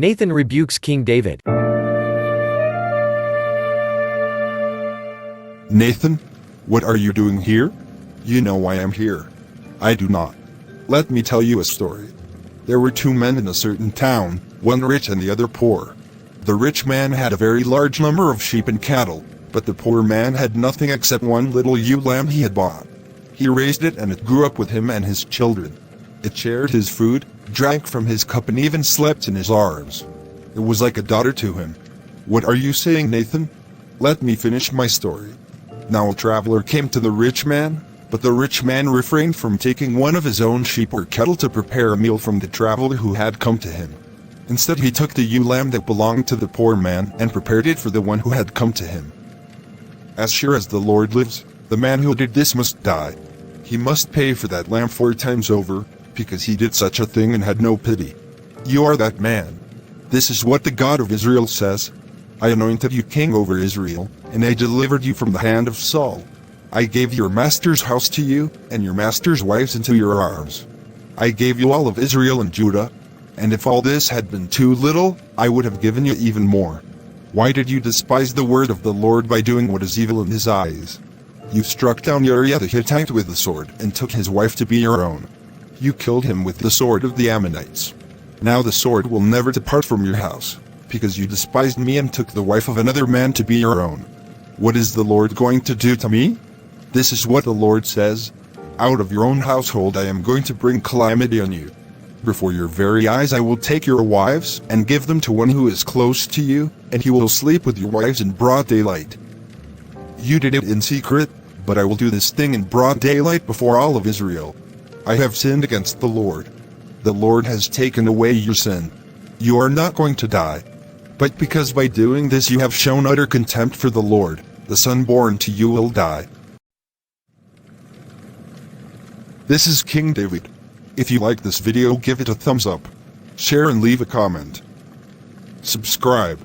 Nathan rebukes King David. Nathan, what are you doing here? You know why I'm here. I do not. Let me tell you a story. There were two men in a certain town, one rich and the other poor. The rich man had a very large number of sheep and cattle, but the poor man had nothing except one little ewe lamb he had bought. He raised it and it grew up with him and his children. It shared his food, drank from his cup and even slept in his arms. It was like a daughter to him. What are you saying, Nathan? Let me finish my story. Now a traveler came to the rich man, but the rich man refrained from taking one of his own sheep or cattle to prepare a meal from the traveler who had come to him. Instead he took the ewe lamb that belonged to the poor man and prepared it for the one who had come to him. As sure as the Lord lives, the man who did this must die. He must pay for that lamb 4 times over, because he did such a thing and had no pity. You are that man. This is what the God of Israel says. I anointed you king over Israel, and I delivered you from the hand of Saul. I gave your master's house to you, and your master's wives into your arms. I gave you all of Israel and Judah, and if all this had been too little, I would have given you even more. Why did you despise the word of the Lord by doing what is evil in his eyes? You struck down Uriah the Hittite with the sword and took his wife to be your own. You killed him with the sword of the Ammonites. Now the sword will never depart from your house, because you despised me and took the wife of another man to be your own. What is the Lord going to do to me? This is what the Lord says. Out of your own household I am going to bring calamity on you. Before your very eyes I will take your wives and give them to one who is close to you, and he will sleep with your wives in broad daylight. You did it in secret, but I will do this thing in broad daylight before all of Israel. I have sinned against the Lord. The Lord has taken away your sin. You are not going to die. But because by doing this you have shown utter contempt for the Lord, the son born to you will die. This is King David. If you like this video, give it a thumbs up, share and leave a comment. Subscribe.